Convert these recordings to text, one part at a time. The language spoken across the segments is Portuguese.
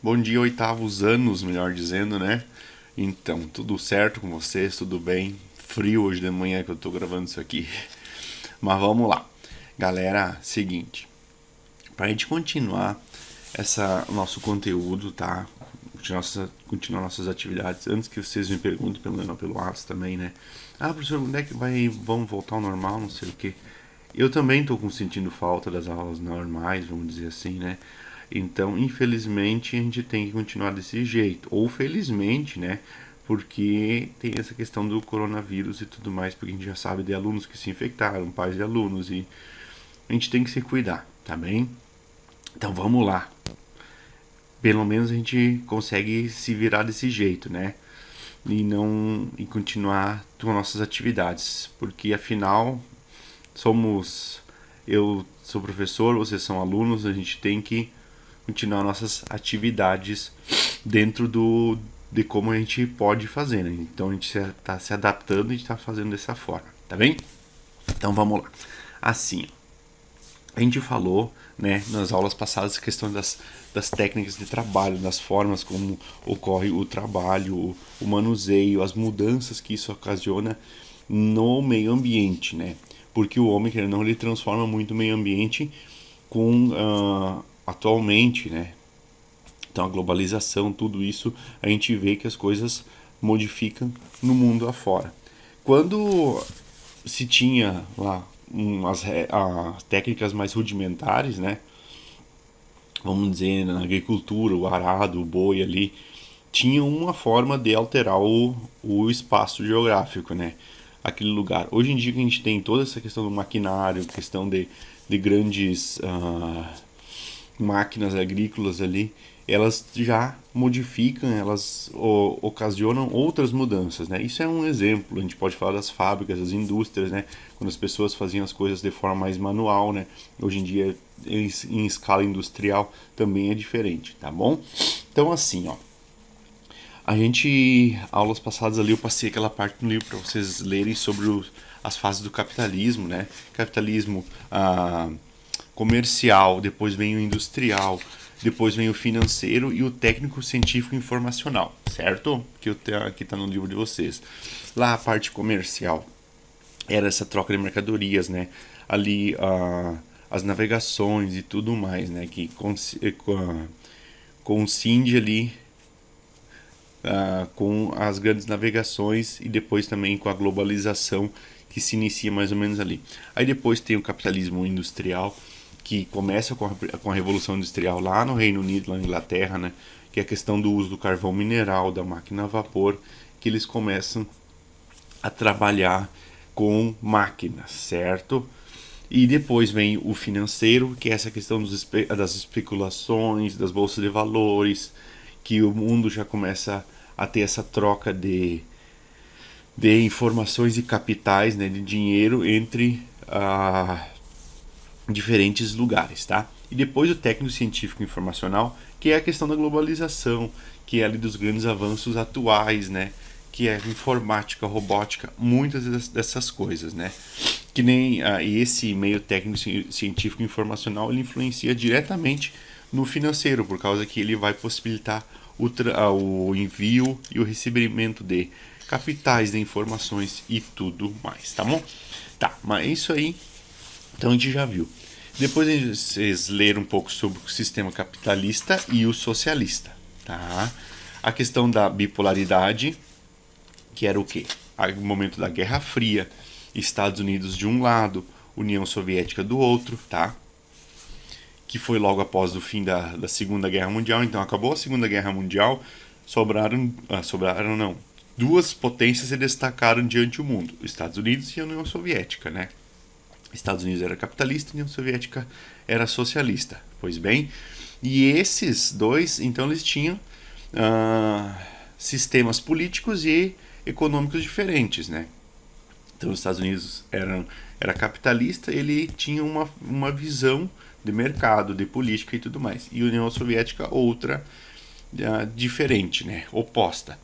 Bom dia, oitavos anos, melhor dizendo, né? Então, tudo certo com vocês? Tudo bem? Frio hoje de manhã que eu tô gravando isso aqui. Mas vamos lá. Galera, seguinte. Pra gente continuar nosso conteúdo, tá? Continuar nossas atividades. Antes que vocês me perguntem pelo Whats também, né? Ah, professor, onde é que vamos voltar ao normal, não sei o quê. Eu também estou sentindo falta das aulas normais, vamos dizer assim, né? Então, infelizmente, a gente tem que continuar desse jeito. Ou felizmente, né? Porque tem essa questão do coronavírus e tudo mais, porque a gente já sabe de alunos que se infectaram, pais de alunos, e a gente tem que se cuidar, tá bem? Então vamos lá. Pelo menos a gente consegue se virar desse jeito, né? E continuar com nossas atividades, porque afinal somos eu sou professor, vocês são alunos, a gente tem que continuar nossas atividades dentro de como a gente pode fazer, né? Então a gente está se adaptando e está fazendo dessa forma, tá bem? Então vamos lá. Assim, a gente falou, né, nas aulas passadas a questão das técnicas de trabalho, das formas como ocorre o trabalho, o manuseio, as mudanças que isso ocasiona no meio ambiente, né? Porque o homem, querendo ou não, ele transforma muito o meio ambiente com atualmente, né? Então a globalização, tudo isso, a gente vê que as coisas modificam no mundo afora. Quando se tinha lá as técnicas mais rudimentares, né? Vamos dizer, na agricultura, o arado, o boi ali, tinha uma forma de alterar o espaço geográfico, né? Aquele lugar. Hoje em dia que a gente tem toda essa questão do maquinário, questão de grandes máquinas agrícolas ali, elas já modificam, elas ocasionam outras mudanças, né? Isso é um exemplo. A gente pode falar das fábricas, das indústrias, né? Quando as pessoas faziam as coisas de forma mais manual, né? Hoje em dia, em escala industrial, também é diferente, tá bom? Então, assim, ó. A gente, aulas passadas ali, eu passei aquela parte do livro para vocês lerem sobre as fases do capitalismo, né? Capitalismo comercial, depois vem o industrial, depois vem o financeiro e o técnico científico informacional, certo? Que está no livro de vocês. Lá a parte comercial era essa troca de mercadorias, né? Ali as navegações e tudo mais, né? Que coincide ali com as grandes navegações e depois também com a globalização que se inicia mais ou menos ali. Aí depois tem o capitalismo industrial, que começa com a Revolução Industrial lá no Reino Unido, lá na Inglaterra, né? Que é a questão do uso do carvão mineral, da máquina a vapor, que eles começam a trabalhar com máquinas, certo? E depois vem o financeiro, que é essa questão das especulações, das bolsas de valores, que o mundo já começa a ter essa troca de informações e capitais, né, de dinheiro entre diferentes lugares, tá? E depois o técnico científico informacional, que é a questão da globalização, que é ali dos grandes avanços atuais, né? Que é informática, robótica, muitas dessas coisas, né? Que nem esse meio técnico científico informacional, ele influencia diretamente no financeiro, por causa que ele vai possibilitar o envio e o recebimento de capitais, de informações e tudo mais, tá bom? Tá, mas isso aí, então a gente já viu. Depois vocês leram um pouco sobre o sistema capitalista e o socialista, tá? A questão da bipolaridade, que era o quê? O momento da Guerra Fria, Estados Unidos de um lado, União Soviética do outro, tá? Que foi logo após o fim da Segunda Guerra Mundial. Então acabou a Segunda Guerra Mundial, sobraram não, duas potências se destacaram diante do mundo, os Estados Unidos e a União Soviética, né? Estados Unidos era capitalista e a União Soviética era socialista. Pois bem, e esses dois, então eles tinham sistemas políticos e econômicos diferentes, né? Então os Estados Unidos era capitalista, ele tinha uma visão de mercado, de política e tudo mais. E a União Soviética outra, diferente, né? Oposta.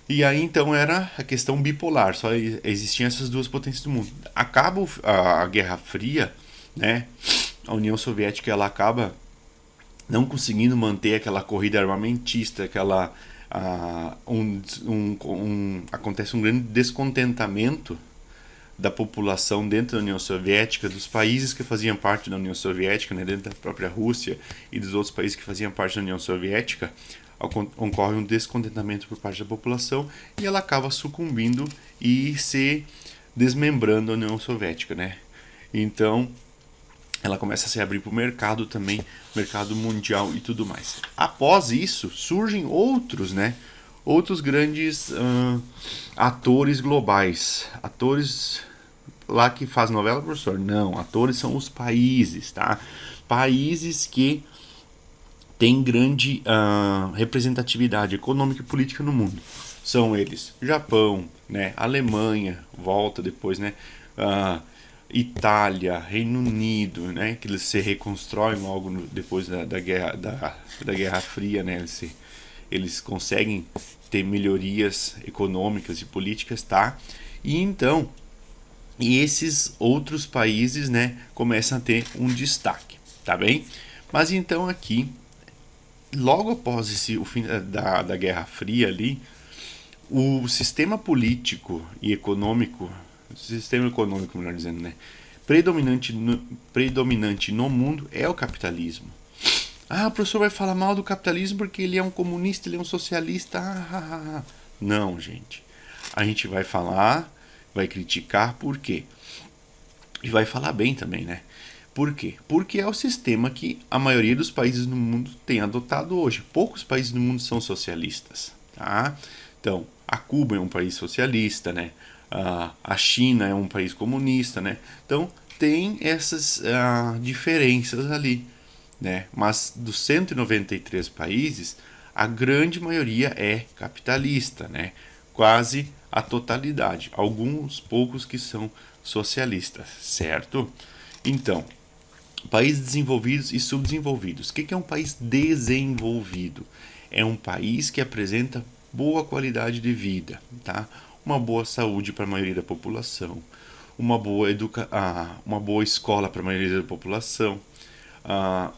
E aí então era a questão bipolar, só existiam essas duas potências do mundo. Acaba a Guerra Fria, né? A União Soviética ela acaba não conseguindo manter aquela corrida armamentista, acontece um grande descontentamento da população dentro da União Soviética, dos países que faziam parte da União Soviética, né, dentro da própria Rússia e dos outros países que faziam parte da União Soviética, ocorre um descontentamento por parte da população e ela acaba sucumbindo e se desmembrando a União Soviética, né? Então, ela começa a se abrir para o mercado também, mercado mundial e tudo mais. Após isso, surgem outros, né? Outros grandes atores globais. Atores lá que faz novela, professor? Não, atores são os países, tá? Países que têm grande representatividade econômica e política no mundo. São eles Japão, né? Alemanha, volta depois, né? Itália, Reino Unido, né, que eles se reconstroem logo depois da Guerra Fria, né, eles conseguem ter melhorias econômicas e políticas, tá? E esses outros países, né, começam a ter um destaque, tá bem? Mas então aqui, logo após o fim da Guerra Fria ali, o sistema político e econômico, melhor dizendo, né, predominante no mundo é o capitalismo. O professor vai falar mal do capitalismo porque ele é um comunista, ele é um socialista. Não, gente. A gente vai falar, vai criticar, por quê? E vai falar bem também, né? Por quê? Porque é o sistema que a maioria dos países no mundo tem adotado hoje. Poucos países no mundo são socialistas, tá? Então, a Cuba é um país socialista, né? A China é um país comunista, né? Então, tem essas diferenças ali, né? Mas dos 193 países, a grande maioria é capitalista, né? Quase a totalidade. Alguns poucos que são socialistas, certo? Então, países desenvolvidos e subdesenvolvidos. O que é um país desenvolvido? É um país que apresenta boa qualidade de vida, tá? Uma boa saúde para a maioria da população, uma boa escola para a maioria da população,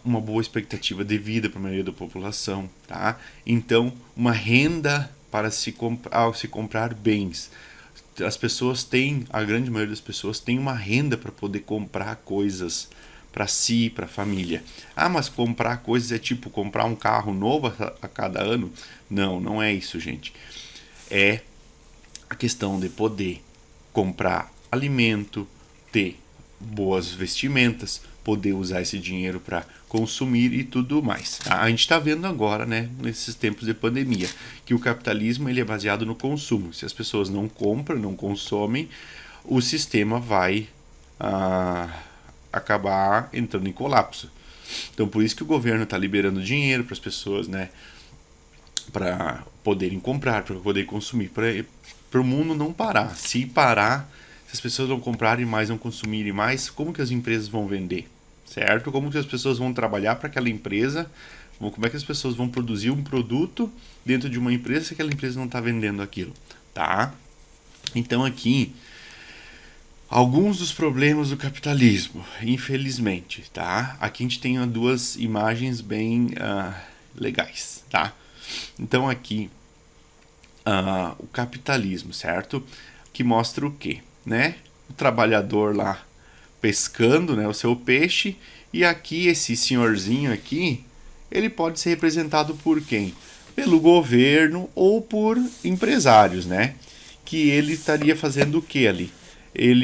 uma boa expectativa de vida para a maioria da população, tá? Então, uma renda para se comprar bens. A grande maioria das pessoas tem uma renda para poder comprar coisas para si, para a família. Mas comprar coisas é tipo comprar um carro novo a cada ano? Não, não é isso, gente. É a questão de poder comprar alimento, ter boas vestimentas, poder usar esse dinheiro para consumir e tudo mais. A gente está vendo agora, né, nesses tempos de pandemia, que o capitalismo ele é baseado no consumo. Se as pessoas não compram, não consomem, o sistema vai acabar entrando em colapso. Então, por isso que o governo está liberando dinheiro para as pessoas, né, para poderem comprar, para poder consumir, para o mundo não parar. Se parar, se as pessoas não comprarem mais, não consumirem mais, como que as empresas vão vender? Certo? Como que as pessoas vão trabalhar para aquela empresa? Como é que as pessoas vão produzir um produto dentro de uma empresa se aquela empresa não está vendendo aquilo? Tá? Então aqui, alguns dos problemas do capitalismo, infelizmente, tá? Aqui a gente tem duas imagens bem legais, tá? Então aqui, o capitalismo, certo? Que mostra o quê? Né? O trabalhador lá pescando, né, o seu peixe, e aqui esse senhorzinho aqui, ele pode ser representado por quem? Pelo governo ou por empresários, né? Que ele estaria fazendo o que ali?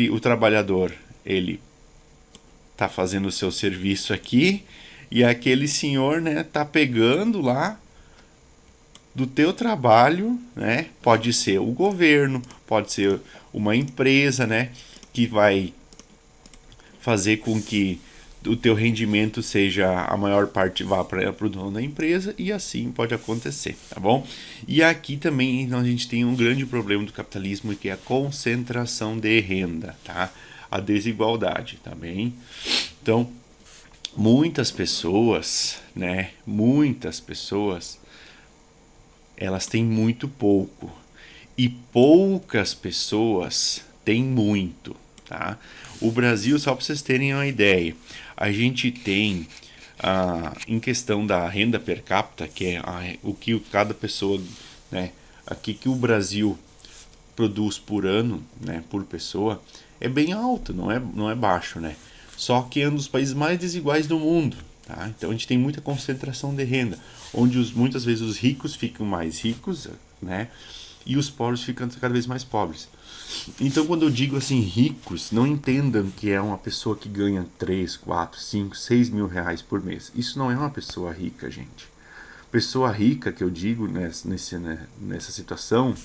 O trabalhador, ele tá fazendo o seu serviço aqui, e aquele senhor, né, tá pegando lá do teu trabalho, né? Pode ser o governo, pode ser uma empresa, né, que vai fazer com que o teu rendimento seja, a maior parte vá para o dono da empresa, e assim pode acontecer, tá bom? E aqui também a gente tem um grande problema do capitalismo, que é a concentração de renda, tá? A desigualdade, tá bem? Então, muitas pessoas, né? Muitas pessoas, elas têm muito pouco, e poucas pessoas têm muito, tá? O Brasil, só para vocês terem uma ideia, a gente tem em questão da renda per capita, que é o que cada pessoa, né, aqui que o Brasil produz por ano, né, por pessoa, é bem alto, não é baixo, né? Só que é um dos países mais desiguais do mundo, tá? Então a gente tem muita concentração de renda, onde muitas vezes os ricos ficam mais ricos, né? E os pobres ficam cada vez mais pobres. Então quando eu digo assim ricos, não entendam que é uma pessoa que ganha 3, 4, 5, 6 mil reais por mês. Isso não é uma pessoa rica, gente. Pessoa rica que eu digo nessa situação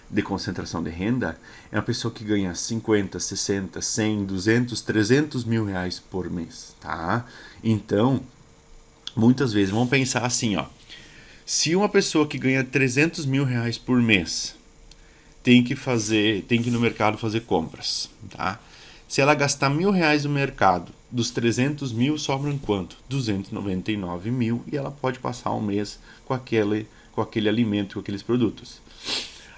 de concentração de renda é uma pessoa que ganha 50, 60, 100, 200, 300 mil reais por mês, tá? Então, muitas vezes, vamos pensar assim, ó. Se uma pessoa que ganha 300 mil reais por mês tem que ir no mercado fazer compras, tá? Se ela gastar R$ 1.000 no mercado, dos 300 mil sobram quanto? 299 mil, e ela pode passar um mês com aquele alimento, com aqueles produtos.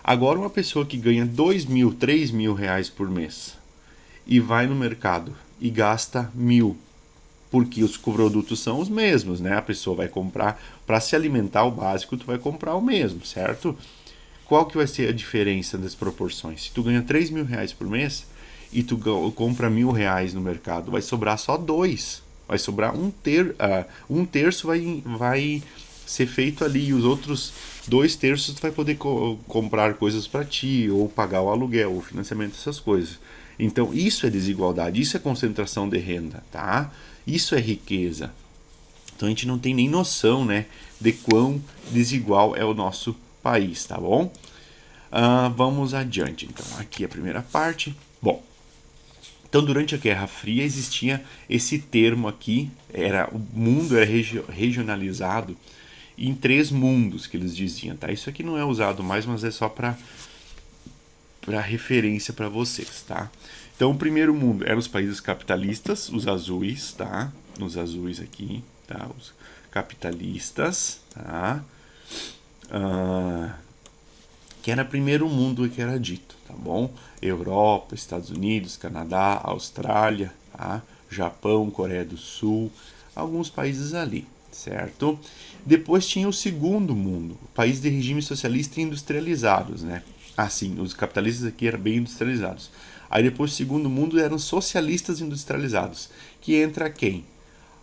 Agora uma pessoa que ganha 2.000, 3.000 reais por mês e vai no mercado e gasta 1.000, porque os produtos são os mesmos, né? A pessoa vai comprar, para se alimentar o básico, tu vai comprar o mesmo, certo? Qual que vai ser a diferença das proporções? Se tu ganha 3.000 reais por mês e tu compra 1.000 reais no mercado, vai sobrar só 2. Vai sobrar um terço vai ser feito ali, e os outros 2 terços tu vai poder comprar coisas para ti, ou pagar o aluguel, o financiamento dessas coisas. Então isso é desigualdade, isso é concentração de renda, tá? Isso é riqueza. Então a gente não tem nem noção, né, de quão desigual é o nosso país, tá bom? Vamos adiante, então. Aqui a primeira parte. Bom, então durante a Guerra Fria existia esse termo aqui, o mundo era regionalizado em 3 mundos, que eles diziam, tá? Isso aqui não é usado mais, mas é só para referência para vocês, tá? Então o primeiro mundo eram os países capitalistas, os azuis, tá? Os azuis aqui, tá? Os capitalistas, tá? Que era o primeiro mundo que era dito, tá bom? Europa, Estados Unidos, Canadá, Austrália, tá? Japão, Coreia do Sul, alguns países ali, certo? Depois tinha o segundo mundo, países de regime socialista industrializados, né? Assim, os capitalistas aqui eram bem industrializados. Aí depois o segundo mundo eram socialistas industrializados, que entra quem?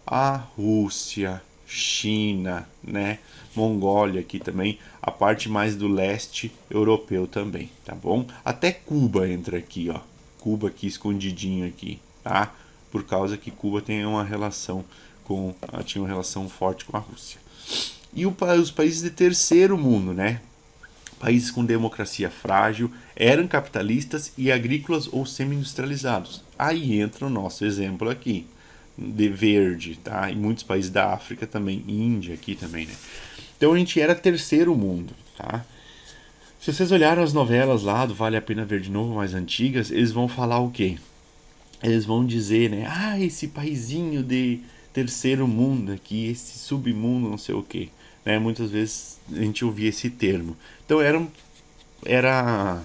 A Rússia, China, né? Mongólia aqui também, a parte mais do leste europeu também, tá bom? Até Cuba entra aqui, ó. Cuba aqui escondidinho aqui, tá? Por causa que Cuba tem uma relação tinha uma relação forte com a Rússia. E os países de terceiro mundo, né? Países com democracia frágil, eram capitalistas e agrícolas ou semi-industrializados. Aí entra o nosso exemplo aqui, de verde, tá? E muitos países da África também, Índia aqui também, né? Então a gente era terceiro mundo, tá? Se vocês olharam as novelas lá do Vale a Pena Ver de Novo, mais antigas, eles vão falar o quê? Eles vão dizer, né? Esse paizinho de terceiro mundo aqui, esse submundo, não sei o quê. Né? Muitas vezes a gente ouvia esse termo. Então era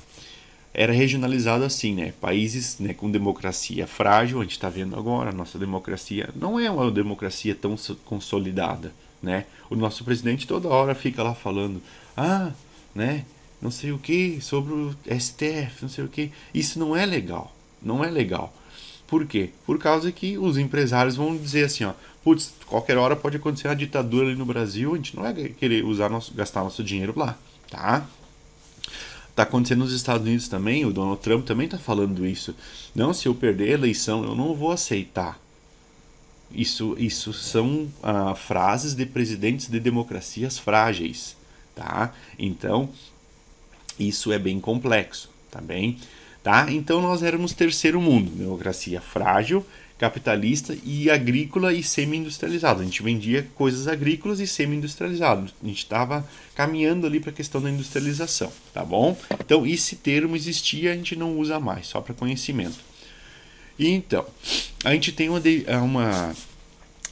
regionalizado assim, né? Países, né, com democracia frágil, a gente está vendo agora, a nossa democracia não é uma democracia tão consolidada, né? O nosso presidente toda hora fica lá falando, né, não sei o que, sobre o STF, não sei o que. Isso não é legal, não é legal. Por quê? Por causa que os empresários vão dizer assim, ó, putz, qualquer hora pode acontecer uma ditadura ali no Brasil, a gente não vai querer gastar nosso dinheiro lá, tá? Tá acontecendo nos Estados Unidos também, o Donald Trump também tá falando isso. Não, se eu perder a eleição, eu não vou aceitar. Isso são frases de presidentes de democracias frágeis, tá? Então, isso é bem complexo, tá bem? Tá? Então nós éramos terceiro mundo, democracia frágil, capitalista e agrícola e semi-industrializado. A gente vendia coisas agrícolas e semi-industrializadas. A gente estava caminhando ali para a questão da industrialização, tá bom? Então esse termo existia, a gente não usa mais, só para conhecimento. E então, a gente tem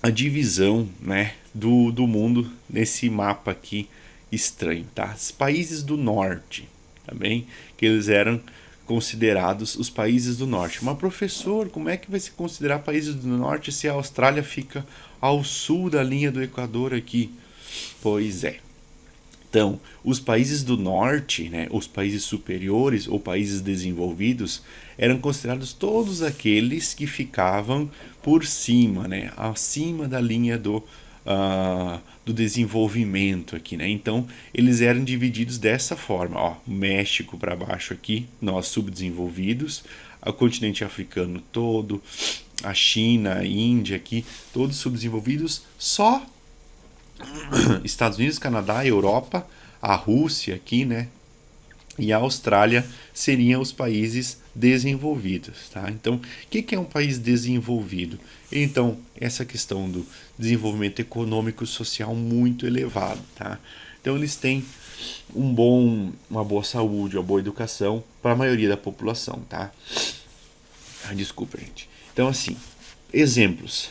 a divisão, né, do mundo nesse mapa aqui estranho, tá? Os países do norte, tá bem? Que eles eram considerados os países do norte. Mas professor, como é que vai se considerar países do norte se a Austrália fica ao sul da linha do Equador aqui. Pois é. Então, os países do norte, né, os países superiores ou países desenvolvidos, eram considerados todos aqueles que ficavam por cima, né, acima da linha do desenvolvimento aqui, né? Então, eles eram divididos dessa forma, ó, México para baixo aqui, nós subdesenvolvidos, o continente africano todo, a China, a Índia aqui, todos subdesenvolvidos, só Estados Unidos, Canadá, Europa, a Rússia aqui, né? E a Austrália seriam os países desenvolvidos, tá? Então, o que é um país desenvolvido? Então, essa questão do desenvolvimento econômico e social muito elevado, tá? Então, eles têm uma boa saúde, uma boa educação para a maioria da população, tá? Desculpa, gente. Então, assim, exemplos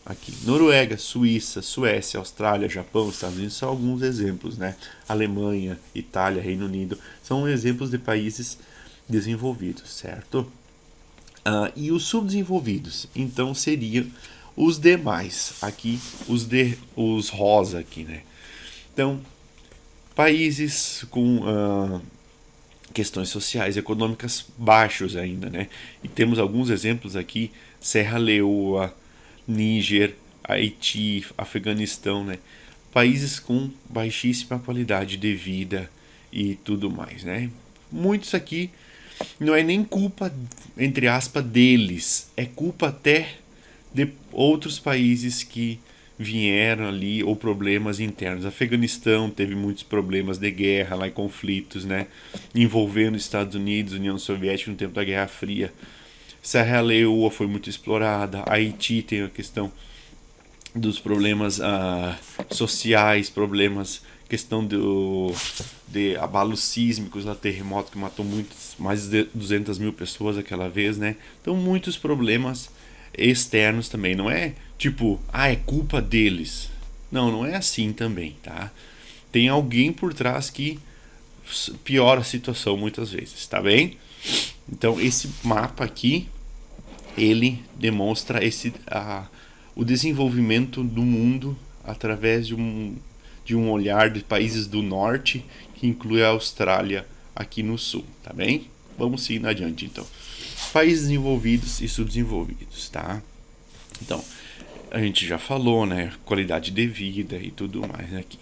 aqui. Noruega, Suíça, Suécia, Austrália, Japão, Estados Unidos são alguns exemplos, né? Alemanha, Itália, Reino Unido são exemplos de países desenvolvidos, certo? E os subdesenvolvidos, então seriam os demais, aqui os rosa aqui, né? Então, países com questões sociais e econômicas baixos ainda, né? E temos alguns exemplos aqui: Serra Leoa, Níger, Haiti, Afeganistão, né? Países com baixíssima qualidade de vida e tudo mais, né? Muitos aqui não é nem culpa, entre aspas, deles, é culpa até de outros países que vieram ali, ou problemas internos. Afeganistão teve muitos problemas de guerra lá e conflitos, né? Envolvendo Estados Unidos, União Soviética no tempo da Guerra Fria. Serra Leoa foi muito explorada. Haiti tem a questão dos problemas sociais, problemas, questão de abalos sísmicos, lá, terremoto que matou mais de 200 mil pessoas aquela vez, né? Então, muitos problemas externos também. Não é tipo, é culpa deles. Não, não é assim também, tá? Tem alguém por trás que piora a situação muitas vezes, tá bem? Então, esse mapa aqui, ele demonstra o desenvolvimento do mundo através de um olhar de países do norte, que inclui a Austrália aqui no sul, tá bem? Vamos seguir adiante, então. Países desenvolvidos e subdesenvolvidos, tá? Então, a gente já falou, né? Qualidade de vida e tudo mais aqui.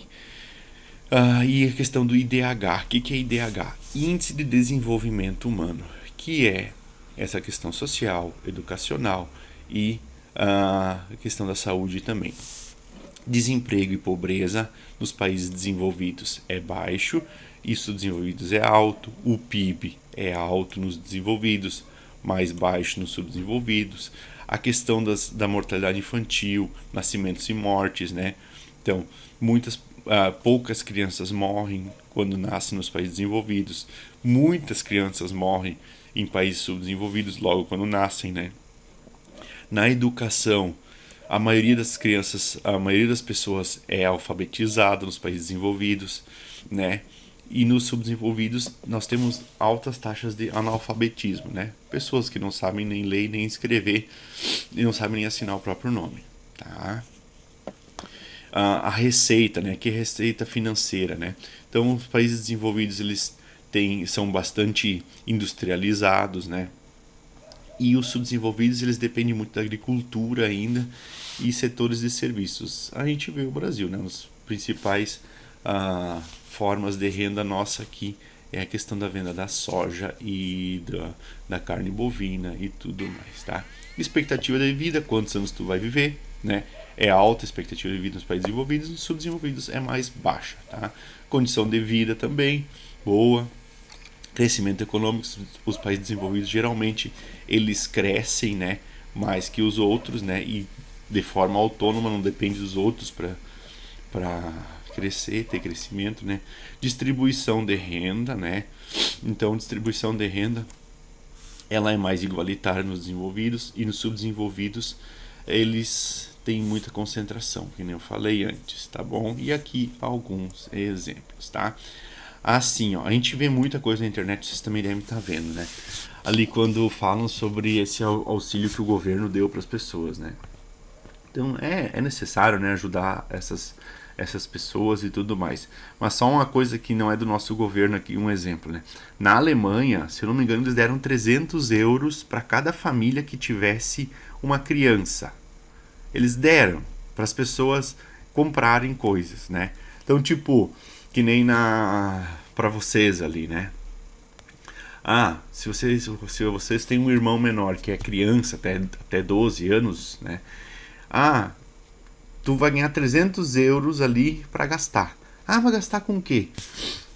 E a questão do IDH. O que é IDH? Índice de Desenvolvimento Humano, que é essa questão social, educacional e a questão da saúde também. Desemprego e pobreza nos países desenvolvidos é baixo e subdesenvolvidos é alto. O PIB é alto nos desenvolvidos, mais baixo nos subdesenvolvidos. A questão da mortalidade infantil, nascimentos e mortes, né? Então, poucas crianças morrem quando nascem nos países desenvolvidos. Muitas crianças morrem em países subdesenvolvidos logo quando nascem, né? Na educação, a maioria das pessoas é alfabetizada nos países desenvolvidos, né? E nos subdesenvolvidos nós temos altas taxas de analfabetismo, né? Pessoas que não sabem nem ler nem escrever e não sabem nem assinar o próprio nome, tá? A receita, né? Que é receita financeira, né? Então, os países desenvolvidos são bastante industrializados, né? E os subdesenvolvidos eles dependem muito da agricultura ainda e setores de serviços. A gente vê o Brasil, né? Os principais formas de renda nossa aqui é a questão da venda da soja e da carne bovina e tudo mais, tá? Expectativa de vida, quantos anos tu vai viver, né? É alta a expectativa de vida nos países desenvolvidos, nos subdesenvolvidos é mais baixa, tá? Condição de vida também, boa. Crescimento econômico, os países desenvolvidos geralmente eles crescem, né, mais que os outros, né, e de forma autônoma, não depende dos outros para crescer, ter crescimento, né. Distribuição de renda, né, então distribuição de renda ela é mais igualitária nos desenvolvidos e nos subdesenvolvidos eles têm muita concentração, que nem eu falei antes, tá bom? E aqui alguns exemplos, tá? Assim, ó, a gente vê muita coisa na internet, vocês também devem estar vendo, né? Ali quando falam sobre esse auxílio que o governo deu para as pessoas, né? Então é necessário, né, ajudar essas pessoas e tudo mais. Mas só uma coisa que não é do nosso governo aqui, um exemplo, né? Na Alemanha, se eu não me engano, eles deram 300 euros para cada família que tivesse uma criança. Eles deram para as pessoas comprarem coisas, né? Então, tipo, que nem para vocês ali, né? Ah, se vocês têm um irmão menor que é criança, até 12 anos, né? Ah, tu vai ganhar 300 euros ali para gastar. Ah, vai gastar com o quê?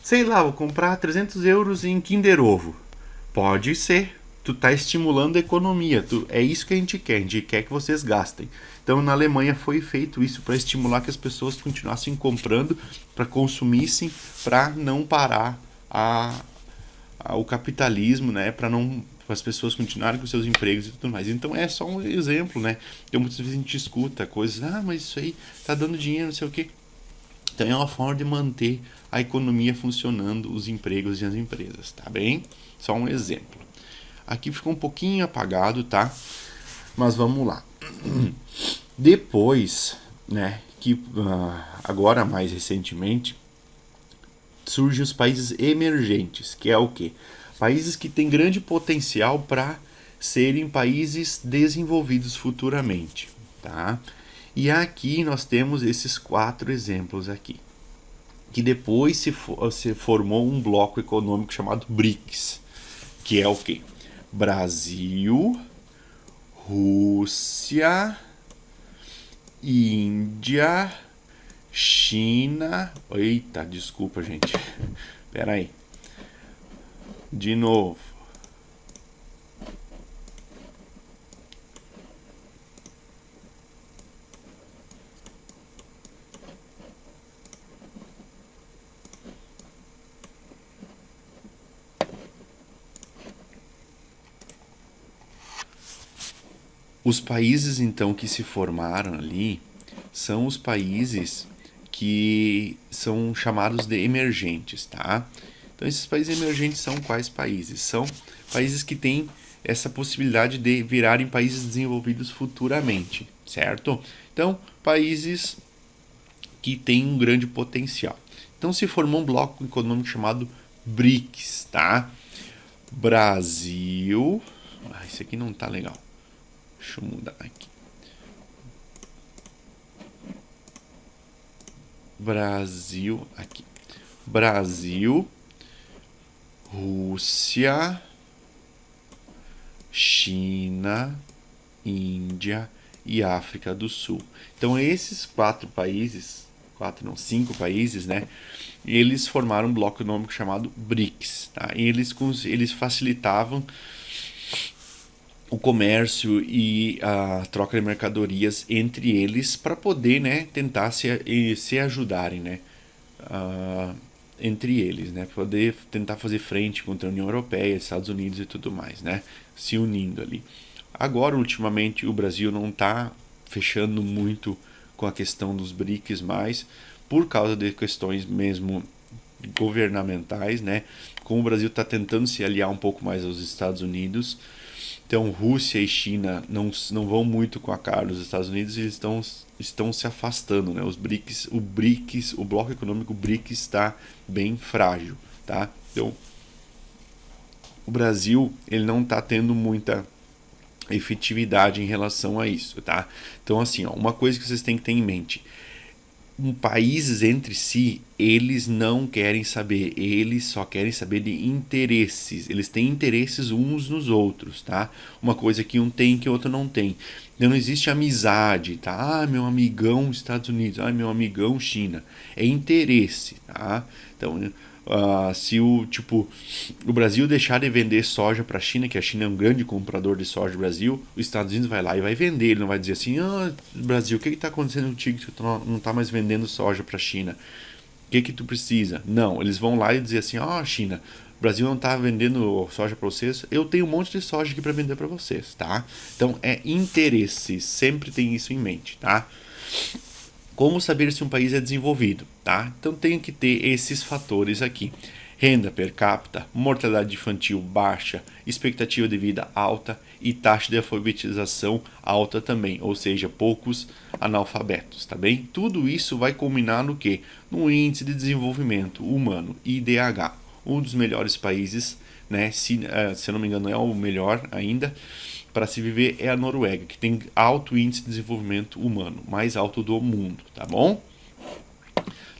Sei lá, vou comprar 300 euros em Kinder Ovo. Pode ser. Tu tá estimulando a economia. É isso que a gente quer. A gente quer que vocês gastem. Então, na Alemanha foi feito isso para estimular que as pessoas continuassem comprando, para consumissem, para não parar o capitalismo, né? Para as pessoas continuarem com seus empregos e tudo mais. Então é só um exemplo, né? Então muitas vezes a gente escuta coisas, mas isso aí tá dando dinheiro, não sei o quê. Então é uma forma de manter a economia funcionando, os empregos e as empresas, tá bem? Só um exemplo. Aqui ficou um pouquinho apagado, tá? Mas vamos lá. Depois, né, que agora mais recentemente, surgem os países emergentes, que é o quê? Países que têm grande potencial para serem países desenvolvidos futuramente, tá? E aqui nós temos esses 4 exemplos aqui, que depois se formou um bloco econômico chamado BRICS, que é o quê? Brasil, Rússia, Índia, China... Eita, desculpa, gente. Pera aí. De novo. Os países, então, que se formaram ali são os países que são chamados de emergentes, tá? Então, esses países emergentes são quais países? São países que têm essa possibilidade de virarem países desenvolvidos futuramente, certo? Então, países que têm um grande potencial. Então, se formou um bloco econômico chamado BRICS, tá? Brasil... esse aqui não tá legal. Deixa eu mudar aqui. Brasil, aqui. Brasil, Rússia, China, Índia e África do Sul. Então esses 5 países, né? Eles formaram um bloco econômico chamado BRICS, tá? E eles facilitavam o comércio e a troca de mercadorias entre eles para poder, né, tentar se ajudarem, né, entre eles, né, poder tentar fazer frente contra a União Europeia, Estados Unidos e tudo mais, né, se unindo ali. Agora, ultimamente, o Brasil não está fechando muito com a questão dos BRICS mais, por causa de questões mesmo governamentais, né, como o Brasil está tentando se aliar um pouco mais aos Estados Unidos. Então, Rússia e China não vão muito com a cara dos Estados Unidos e eles estão se afastando, né? O bloco econômico BRICS está bem frágil, tá? Então, o Brasil ele não está tendo muita efetividade em relação a isso, tá? Então, assim, uma coisa que vocês têm que ter em mente: países entre si, eles não querem saber, eles só querem saber de interesses. Eles têm interesses uns nos outros, tá? Uma coisa que um tem que o outro não tem. Então não existe amizade, tá? Meu amigão Estados Unidos, meu amigão China. É interesse, tá? Então, se o Brasil deixar de vender soja para a China, que a China é um grande comprador de soja do Brasil, os Estados Unidos vai lá e vai vender. Ele não vai dizer assim: Brasil, o que está acontecendo contigo que tu não está mais vendendo soja para a China? O que tu precisa? Não, eles vão lá e dizer assim: China, o Brasil não está vendendo soja para vocês, eu tenho um monte de soja aqui para vender para vocês, tá? Então é interesse, sempre tem isso em mente, tá? Como saber se um país é desenvolvido, tá? Então tem que ter esses fatores aqui: renda per capita, mortalidade infantil baixa, expectativa de vida alta e taxa de alfabetização alta também, ou seja, poucos analfabetos, tá bem? Tudo isso vai culminar no quê? No Índice de Desenvolvimento Humano, IDH, um dos melhores países, né? Se eu não me engano é o melhor ainda, para se viver é a Noruega, que tem alto índice de desenvolvimento humano, mais alto do mundo, tá bom?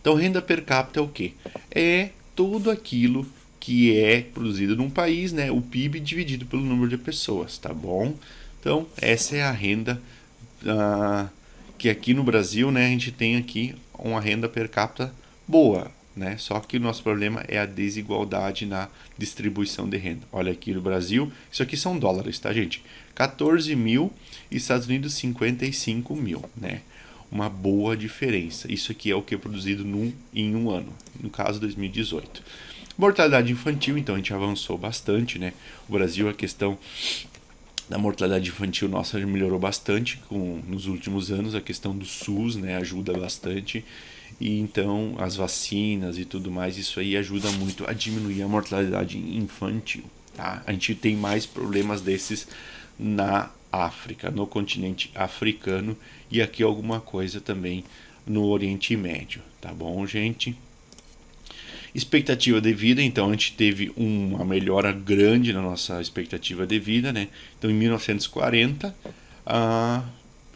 Então, renda per capita é o quê? É tudo aquilo que é produzido num país, né? O PIB dividido pelo número de pessoas, tá bom? Então, essa é a renda que aqui no Brasil, né, a gente tem aqui uma renda per capita boa, né? Só que o nosso problema é a desigualdade na distribuição de renda. Olha aqui no Brasil, isso aqui são dólares, tá, gente? 14 mil e Estados Unidos 55 mil, né? Uma boa diferença. Isso aqui é o que é produzido em um ano, no caso 2018. Mortalidade infantil, então a gente avançou bastante, né? O Brasil, a questão da mortalidade infantil nossa melhorou bastante nos últimos anos, a questão do SUS, né, ajuda bastante. E então as vacinas e tudo mais, isso aí ajuda muito a diminuir a mortalidade infantil, tá? A gente tem mais problemas desses na África, no continente africano e aqui alguma coisa também no Oriente Médio, tá bom, gente? Expectativa de vida, então a gente teve uma melhora grande na nossa expectativa de vida, né? Então em 1940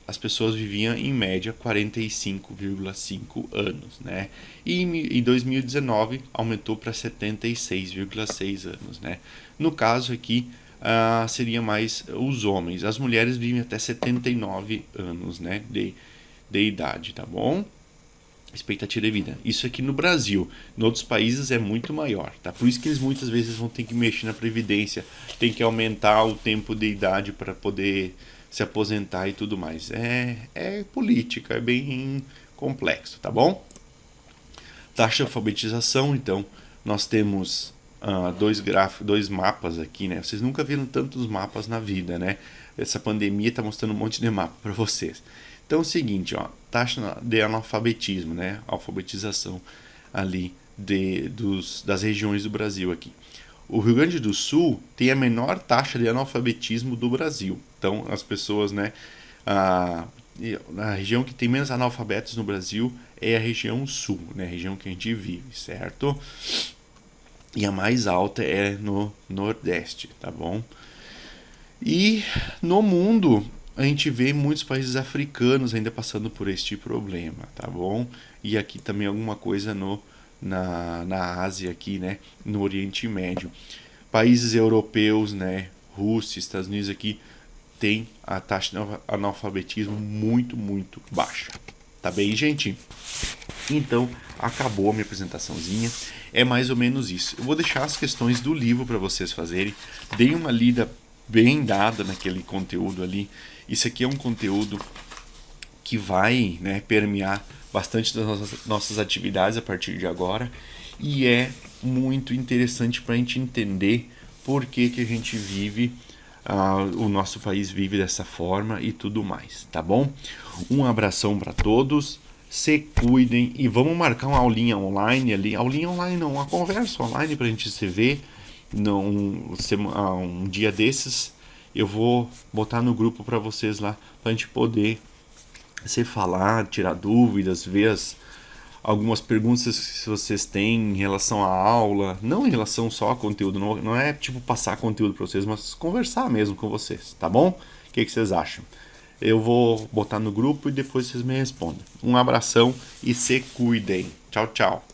as pessoas viviam em média 45,5 anos, né? E em 2019 aumentou para 76,6 anos, né? No caso aqui seria mais os homens, as mulheres vivem até 79 anos, né? De idade, tá bom? Expectativa de vida. Isso aqui no Brasil. Em outros países é muito maior, tá? Por isso que eles muitas vezes vão ter que mexer na previdência, tem que aumentar o tempo de idade para poder se aposentar e tudo mais. É política, é bem complexo, tá bom? Taxa de alfabetização, então, nós temos dois mapas aqui, né? Vocês nunca viram tantos mapas na vida, né? Essa pandemia está mostrando um monte de mapa para vocês. Então é o seguinte, ó, taxa de analfabetismo, né? Alfabetização ali das regiões do Brasil aqui. O Rio Grande do Sul tem a menor taxa de analfabetismo do Brasil. Então as pessoas, né? A região que tem menos analfabetos no Brasil é a região sul, né? A região que a gente vive, certo? E a mais alta é no Nordeste, tá bom? E no mundo a gente vê muitos países africanos ainda passando por este problema, tá bom? E aqui também alguma coisa na Ásia aqui, né? No Oriente Médio. Países europeus, né? Rússia, Estados Unidos aqui tem a taxa de analfabetismo muito, muito baixa. Tá bem, gente? Então, acabou a minha apresentaçãozinha. É mais ou menos isso. Eu vou deixar as questões do livro para vocês fazerem. Deem uma lida bem dada naquele conteúdo ali. Isso aqui é um conteúdo que vai, né, permear bastante das nossas atividades a partir de agora. E é muito interessante para a gente entender por que a gente vive, o nosso país vive dessa forma e tudo mais, tá bom? Um abração para todos. Se cuidem e vamos marcar uma aulinha online ali. Aulinha online não, uma conversa online pra gente se ver um dia desses. Eu vou botar no grupo pra vocês lá, pra gente poder se falar, tirar dúvidas, ver algumas perguntas que vocês têm em relação à aula, não em relação só a conteúdo, não é tipo passar conteúdo pra vocês, mas conversar mesmo com vocês, tá bom? O que vocês acham? Eu vou botar no grupo e depois vocês me respondem. Um abração e se cuidem. Tchau, tchau.